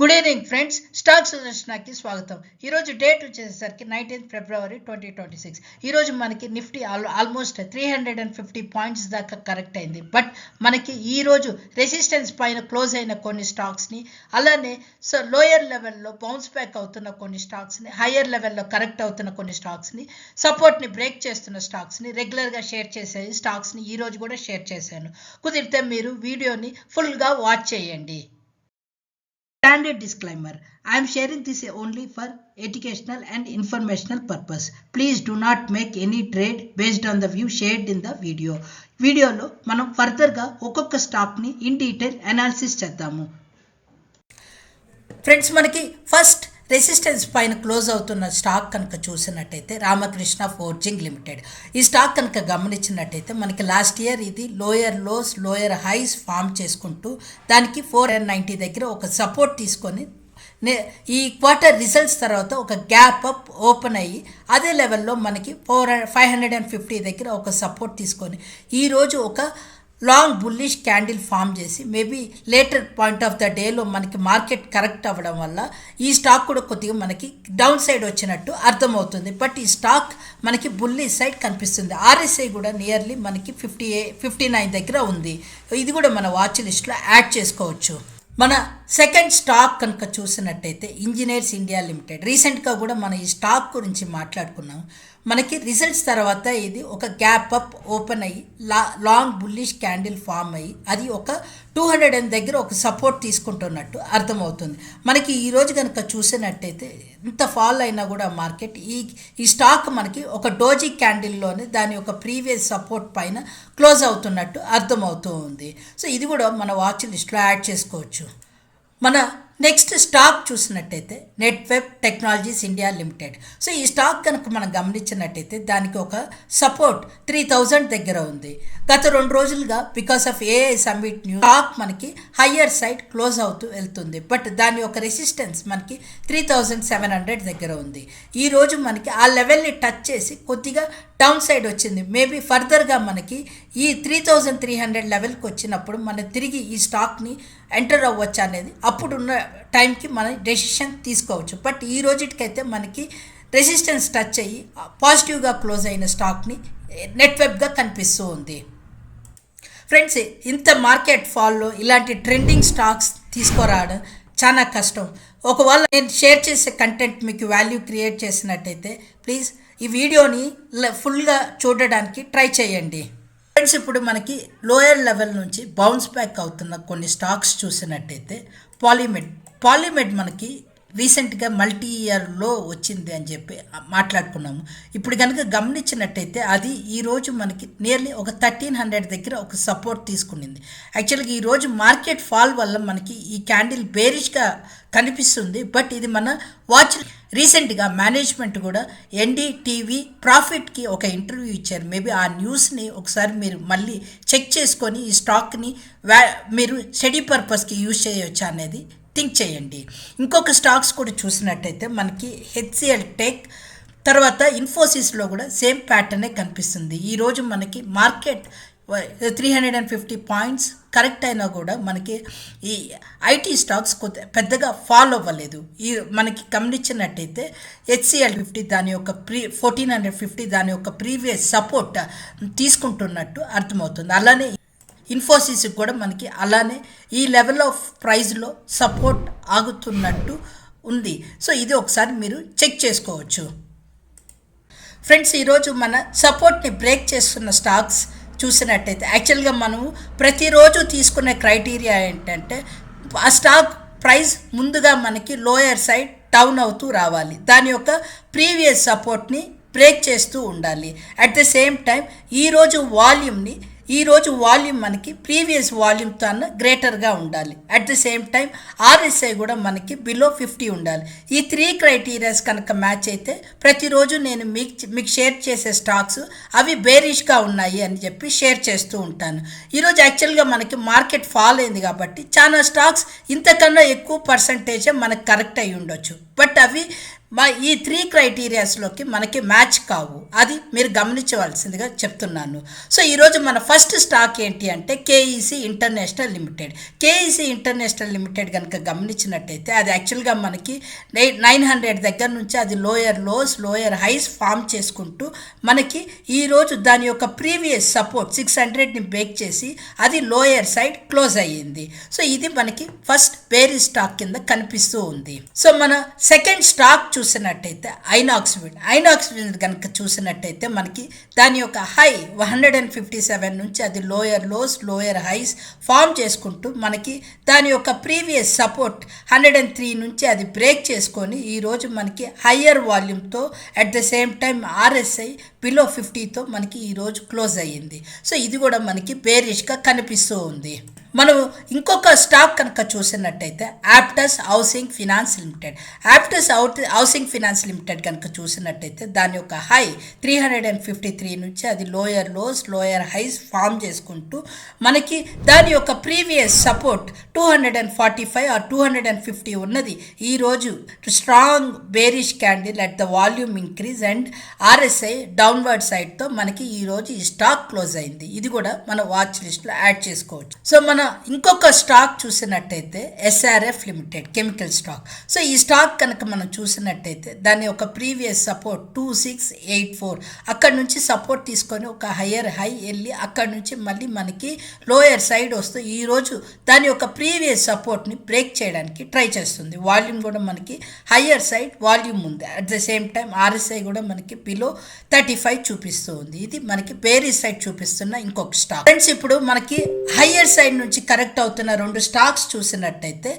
Good evening friends, stock సజెషన్కి స్వాగతం. ఈరోజు date వచ్చేసరికి 19th February 2026. ఈరోజు మనకి నిఫ్టీ ఆల్మోస్ట్ 350 పాయింట్స్ దాకా కరెక్ట్ అయింది. బట్ మనకి ఈరోజు రెసిస్టెన్స్ పైన క్లోజ్ అయిన కొన్ని స్టాక్స్ని, అలానే లోయర్ లెవెల్లో బౌన్స్ బ్యాక్ అవుతున్న కొన్ని స్టాక్స్ని, హయ్యర్ లెవెల్లో కరెక్ట్ అవుతున్న కొన్ని స్టాక్స్ని, సపోర్ట్ని బ్రేక్ చేస్తున్న స్టాక్స్ని రెగ్యులర్గా షేర్ చేసే స్టాక్స్ని ఈరోజు కూడా షేర్ చేశాను. కుదిరితే మీరు వీడియోని ఫుల్గా వాచ్ చేయండి. Standard disclaimer: I am sharing this only for educational and informational purpose. Please do not make any trade based on the view shared in the video. వీడియోలో మనం ఫర్దర్గా ఒక్కొక్క స్టాక్ని ఇన్ డీటెయిల్ అనాలిసిస్ చేద్దాము. ఫ్రెండ్స్, మనకి first resistance పైన close అవుతున్న stock కనుక చూసినట్టయితే రామకృష్ణ ఫోర్జింగ్ లిమిటెడ్. ఈ స్టాక్ కనుక గమనించినట్టయితే మనకి లాస్ట్ ఇయర్ ఇది lower lows lower highs form చేసుకుంటూ దానికి 490 దగ్గర ఒక సపోర్ట్ తీసుకొని ఈ క్వార్టర్ రిజల్ట్స్ తర్వాత ఒక గ్యాప్ అప్ ఓపెన్ అయ్యి అదే లెవెల్లో మనకి 550 దగ్గర ఒక సపోర్ట్ తీసుకొని ఈరోజు ఒక లాంగ్ బుల్లిష్ క్యాండిల్ ఫామ్ చేసి maybe later point of the డేలో మనకి మార్కెట్ కరెక్ట్ అవ్వడం వల్ల ఈ స్టాక్ కూడా కొద్దిగా మనకి డౌన్ సైడ్ వచ్చినట్టు అర్థమవుతుంది. బట్ ఈ స్టాక్ మనకి బుల్లిష్ సైడ్ కనిపిస్తుంది. ఆర్ఎస్ఐ కూడా నియర్లీ మనకి 59 దగ్గర ఉంది. ఇది కూడా మన వాచ్ లిస్ట్లో యాడ్ చేసుకోవచ్చు. మన సెకండ్ స్టాక్ కనుక చూసినట్టయితే ఇంజనీర్స్ ఇండియా లిమిటెడ్. రీసెంట్గా కూడా మనం ఈ స్టాక్ గురించి మాట్లాడుకున్నాం. మనకి రిజల్ట్స్ తర్వాత ఇది ఒక గ్యాప్ అప్ ఓపెన్ అయ్యి లాంగ్ బుల్లిష్ క్యాండిల్ ఫామ్ అయ్యి అది ఒక 200 దగ్గర ఒక సపోర్ట్ తీసుకుంటున్నట్టు అర్థమవుతుంది. మనకి ఈరోజు కనుక చూసినట్టయితే ఇంత ఫాల్ అయినా కూడా మార్కెట్ ఈ స్టాక్ మనకి ఒక డోజీ క్యాండిల్లోనే దాని యొక్క ప్రీవియస్ సపోర్ట్ పైన క్లోజ్ అవుతున్నట్టు అర్థమవుతూ ఉంది. సో ఇది కూడా మన వాచ్ లిస్ట్లో యాడ్ చేసుకోవచ్చు. మన నెక్స్ట్ స్టాక్ చూసినట్టయితే Netweb technologies India limited. So ఈ స్టాక్ కనుక మనం గమనించినట్టయితే దానికి ఒక సపోర్ట్ 3000 దగ్గర ఉంది. గత 2 రోజులుగా because of AI summit news stock మనకి హయ్యర్ సైడ్ క్లోజ్ అవుతూ వెళ్తుంది. బట్ దాని యొక్క రెసిస్టెన్స్ మనకి 3700 దగ్గర ఉంది. ఈరోజు మనకి ఆ లెవెల్ని టచ్ చేసి కొద్దిగా డౌన్ సైడ్ వచ్చింది. మేబీ ఫర్దర్గా మనకి ఈ 3300 లెవెల్కి వచ్చినప్పుడు మనం తిరిగి ఈ స్టాక్ని ఎంటర్ అవ్వచ్చు అనేది అప్పుడున్న టైంకి మనం డెసిషన్ తీసుకోవచ్చు. బట్ ఈ రోజుకైతే మనకి రెసిస్టెన్స్ టచ్ అయ్యి పాజిటివ్గా క్లోజ్ అయిన స్టాక్ని నెట్వెబ్గా కనిపిస్తూ ఉంది. ఫ్రెండ్స్, ఇంత మార్కెట్ ఫాల్లో ఇలాంటి ట్రెండింగ్ స్టాక్స్ తీసుకురావడం చాలా కష్టం. ఒకవేళ నేను షేర్ చేసే కంటెంట్ మీకు వాల్యూ క్రియేట్ చేసినట్టయితే ప్లీజ్ ఈ వీడియోని ఫుల్గా చూడడానికి ట్రై చేయండి. ఫ్రెండ్స్, ఇప్పుడు మనకి లోయర్ లెవెల్ నుంచి బౌన్స్ బ్యాక్ అవుతున్న కొన్ని స్టాక్స్ చూసినట్టయితే పాలిమెడ్ మనకి రీసెంట్గా మల్టీ ఇయర్లో వచ్చింది అని చెప్పి మాట్లాడుకున్నాము. ఇప్పుడు కనుక గమనించినట్టయితే అది ఈరోజు మనకి నియర్లీ ఒక 1300 దగ్గర ఒక సపోర్ట్ తీసుకునింది. యాక్చువల్గా ఈరోజు మార్కెట్ ఫాల్ వల్ల మనకి ఈ క్యాండిల్ బేరిష్గా కనిపిస్తుంది. బట్ ఇది మన వాచ్ రీసెంట్గా మేనేజ్మెంట్ కూడా ఎన్డీటీవీ ప్రాఫిట్కి ఒక ఇంటర్వ్యూ ఇచ్చారు. మేబీ ఆ న్యూస్ని ఒకసారి మీరు మళ్ళీ చెక్ చేసుకొని ఈ స్టాక్ని మీరు స్టడీ పర్పస్కి యూజ్ చేయవచ్చు అనేది థింక్ చేయండి. ఇంకొక స్టాక్స్ కూడా చూసినట్టయితే మనకి హెచ్సిఎల్ టెక్ తర్వాత ఇన్ఫోసిస్లో కూడా సేమ్ ప్యాటర్నే కనిపిస్తుంది. ఈరోజు మనకి మార్కెట్ 350 పాయింట్స్ కరెక్ట్ అయినా కూడా మనకి ఈ ఐటీ స్టాక్స్ పెద్దగా ఫాలో అవ్వలేదు. ఈ మనకి గమనించినట్టయితే హెచ్సిఎల్ 50 దాని యొక్క 1450 దాని యొక్క ప్రీవియస్ సపోర్ట్ తీసుకుంటున్నట్టు అర్థమవుతుంది. అలానే ఇన్ఫోసిస్ కూడా మనకి అలానే ఈ లెవెల్ ఆఫ్ ప్రైస్లో సపోర్ట్ ఆగుతున్నట్టు ఉంది. సో ఇది ఒకసారి మీరు చెక్ చేసుకోవచ్చు. ఫ్రెండ్స్, ఈరోజు మన సపోర్ట్ని బ్రేక్ చేస్తున్న స్టాక్స్ చూసినట్టయితే యాక్చువల్గా మనము ప్రతిరోజు తీసుకునే క్రైటీరియా ఏంటంటే ఆ స్టాక్ ప్రైస్ ముందుగా మనకి లోయర్ సైడ్ డౌన్ అవుతూ రావాలి, దాని యొక్క ప్రీవియస్ సపోర్ట్ని బ్రేక్ చేస్తూ ఉండాలి. అట్ ద సేమ్ టైం ఈరోజు వాల్యూమ్ మనకి ప్రీవియస్ వాల్యూమ్తో గ్రేటర్గా ఉండాలి. At the same time RSI కూడా మనకి బిలో 50 ఉండాలి. ఈ 3 క్రైటీరియాస్ కనుక మ్యాచ్ అయితే ప్రతిరోజు నేను మీకు షేర్ చేసే స్టాక్స్ అవి బేరిష్గా ఉన్నాయి అని చెప్పి షేర్ చేస్తూ ఉంటాను. ఈరోజు యాక్చువల్గా మనకి మార్కెట్ ఫాల్ అయింది కాబట్టి చాలా స్టాక్స్ ఇంతకన్నా ఎక్కువ పర్సంటేజ్ మనకు కరెక్ట్ అయ్యి ఉండొచ్చు. బట్ అవి ఈ 3 క్రైటీరియాస్లోకి మనకి మ్యాచ్ కావు. అది మీరు గమనించవలసిందిగా చెప్తున్నాను. సో ఈరోజు మన ఫస్ట్ స్టాక్ ఏంటి అంటే KEC international limited. KEC international limited కనుక గమనించినట్టయితే అది యాక్చువల్గా మనకి 900 దగ్గర నుంచి అది lower lows lower highs form చేసుకుంటూ మనకి ఈరోజు దాని యొక్క ప్రీవియస్ సపోర్ట్ 600ని బ్రేక్ చేసి అది లోయర్ సైడ్ క్లోజ్ అయ్యింది. సో ఇది మనకి ఫస్ట్ బేరీ స్టాక్ కింద కనిపిస్తూ ఉంది. సో మన సెకండ్ స్టాక్ చూసినట్టయితే ఐనాక్స్ విండ్ కనుక చూసినట్టయితే మనకి దాని యొక్క హై 157 నుంచి అది lower lows lower highs form చేసుకుంటూ మనకి దాని యొక్క ప్రీవియస్ సపోర్ట్ 103 నుంచి అది బ్రేక్ చేసుకొని ఈరోజు మనకి హయ్యర్ వాల్యూమ్తో at the same time RSI below 50తో మనకి ఈరోజు క్లోజ్ అయ్యింది. సో ఇది కూడా మనకి బేరిష్గా కనిపిస్తూ ఉంది. మనం ఇంకొక స్టాక్ కనుక చూసినట్టయితే ఆప్టస్ హౌసింగ్ ఫినాన్స్ లిమిటెడ్ కనుక చూసినట్టయితే దాని యొక్క హై 353 నుంచి అది lower lows lower highs form చేసుకుంటూ మనకి దాని యొక్క ప్రీవియస్ సపోర్ట్ 245 ఆర్ 250 ఉన్నది. ఈరోజు strong bearish candle at the volume increase and RSI downward సైడ్తో మనకి ఈరోజు ఈ స్టాక్ క్లోజ్ అయింది. ఇది కూడా మన వాచ్ లిస్ట్లో యాడ్ చేసుకోవచ్చు. సో మన ఇంకొక స్టాక్ చూసినట్టయితే SRF limited chemical stock. So ఈ స్టాక్ కనుక మనం చూసినట్టయితే దాని ఒక ప్రీవియస్ సపోర్ట్ 2684 అక్కడ నుంచి సపోర్ట్ తీసుకొని ఒక హయ్యర్ హై వెళ్ళి అక్కడ నుంచి మళ్ళీ మనకి లోయర్ సైడ్ వస్తూ ఈరోజు దాని యొక్క ప్రీవియస్ సపోర్ట్ని బ్రేక్ చేయడానికి ట్రై చేస్తుంది. వాల్యూమ్ కూడా మనకి హయ్యర్ సైడ్ వాల్యూమ్ ఉంది. At the same time RSI కూడా మనకి బిలో 35 చూపిస్తూ ఉంది. ఇది మనకి బేరీ సైడ్ చూపిస్తున్న ఇంకొక స్టాక్. ఫ్రెండ్స్, ఇప్పుడు మనకి హయ్యర్ సైడ్ నుంచి కరెక్ట్ అవుతున్న 2 స్టాక్స్ చూసినట్టయితే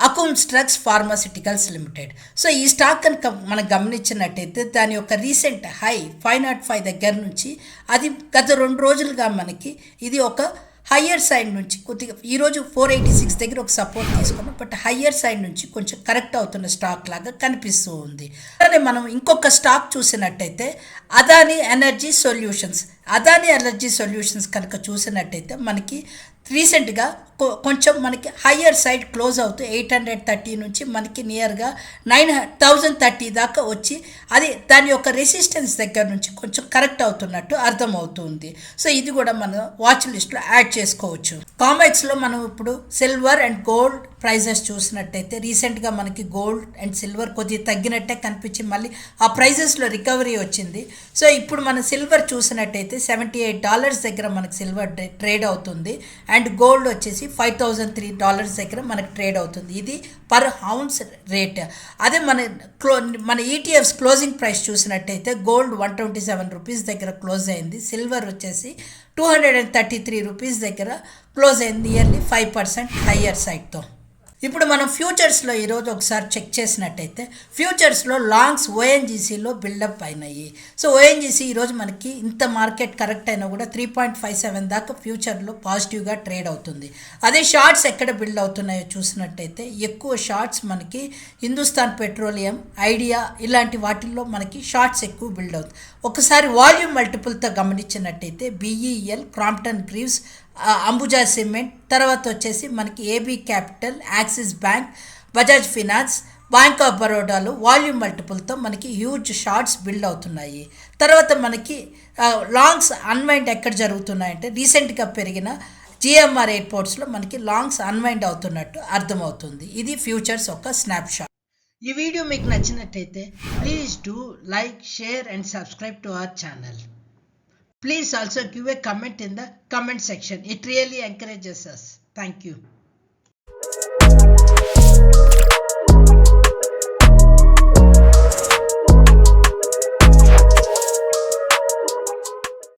అకుమ్ స్ట్రక్స్ ఫార్మాసిటికల్స్ లిమిటెడ్. సో ఈ స్టాక్ కనుక మనం గమనించినట్టయితే దాని యొక్క రీసెంట్ హై 505 దగ్గర నుంచి అది గత 2 రోజులుగా మనకి ఇది ఒక హయ్యర్ సైడ్ నుంచి కొద్దిగా ఈరోజు 486 దగ్గర ఒక సపోర్ట్ తీసుకున్నాం. బట్ హయ్యర్ సైడ్ నుంచి కొంచెం కరెక్ట్ అవుతున్న స్టాక్ లాగా కనిపిస్తూ ఉంది. అలానే మనం ఇంకొక స్టాక్ చూసినట్టయితే అదానీ ఎనర్జీ సొల్యూషన్స్ కనుక చూసినట్టయితే మనకి రీసెంట్గా కొంచెం మనకి హయ్యర్ సైడ్ క్లోజ్ అవుతూ 830 నుంచి మనకి నియర్గా 9030 దాకా వచ్చి అది దాని యొక్క రెసిస్టెన్స్ దగ్గర నుంచి కొంచెం కరెక్ట్ అవుతున్నట్టు అర్థమవుతుంది. సో ఇది కూడా మనం వాచ్ లిస్ట్లో యాడ్ చేసుకోవచ్చు. కామెక్స్లో మనం ఇప్పుడు సిల్వర్ అండ్ గోల్డ్ ప్రైజెస్ చూసినట్టయితే రీసెంట్గా మనకి గోల్డ్ అండ్ సిల్వర్ కొద్దిగా తగ్గినట్టే కనిపించి మళ్ళీ ఆ ప్రైజెస్లో రికవరీ వచ్చింది. సో ఇప్పుడు మనం సిల్వర్ చూసినట్టయితే $78 దగ్గర మనకి సిల్వర్ ట్రేడ్ అవుతుంది అండ్ గోల్డ్ వచ్చేసి $5,003 దగ్గర మనకు ట్రేడ్ అవుతుంది. ఇది పర్ హౌన్స్ రేట్. అదే మన ఈటీఎఫ్స్ క్లోజింగ్ ప్రైస్ చూసినట్టయితే గోల్డ్ 127 రూపీస్ దగ్గర క్లోజ్ అయింది. సిల్వర్ వచ్చేసి 233 రూపీస్ దగ్గర క్లోజ్ అయింది, నియర్లీ 5% హయ్యర్ సైడ్తో. ఇప్పుడు మనం ఫ్యూచర్స్లో ఈరోజు ఒకసారి చెక్ చేసినట్టయితే ఫ్యూచర్స్లో లాంగ్స్ ఓఎన్జీసీలో బిల్డప్ అయినాయి. సో ఓఎన్జీసీ ఈరోజు మనకి ఇంత మార్కెట్ కరెక్ట్ అయినా కూడా 3.57 దాకా ఫ్యూచర్లో పాజిటివ్గా ట్రేడ్ అవుతుంది. అదే షార్ట్స్ ఎక్కడ బిల్డ్ అవుతున్నాయో చూసినట్టయితే ఎక్కువ షార్ట్స్ మనకి హిందుస్థాన్ పెట్రోలియం, ఐడియా ఇలాంటి వాటిల్లో మనకి షార్ట్స్ ఎక్కువ బిల్డ్ అవుతుంది. ఒకసారి వాల్యూమ్ మల్టిపుల్తో గమనించినట్టయితే BEL, Crompton Greaves, Ambuja cement, తర్వాత వచ్చేసి మనకి AB capital, axis bank, Bajaj finance, bank of బరోడాలో వాల్యూమ్ మల్టిపుల్తో మనకి హ్యూజ్ షార్ట్స్ బిల్డ్ అవుతున్నాయి. తర్వాత మనకి లాంగ్స్ అన్వైండ్ ఎక్కడ జరుగుతున్నాయంటే రీసెంట్గా పెరిగిన జిఎంఆర్ ఎయిర్పోర్ట్స్లో మనకి లాంగ్స్ అన్వైండ్ అవుతున్నట్టు అర్థమవుతుంది. ఇది ఫ్యూచర్స్ ఒక స్నాప్షాట్. ఈ వీడియో మీకు నచ్చినట్టయితే please do like, share and subscribe to our channel. Please also give a comment in the comment section. It really encourages us. Thank you.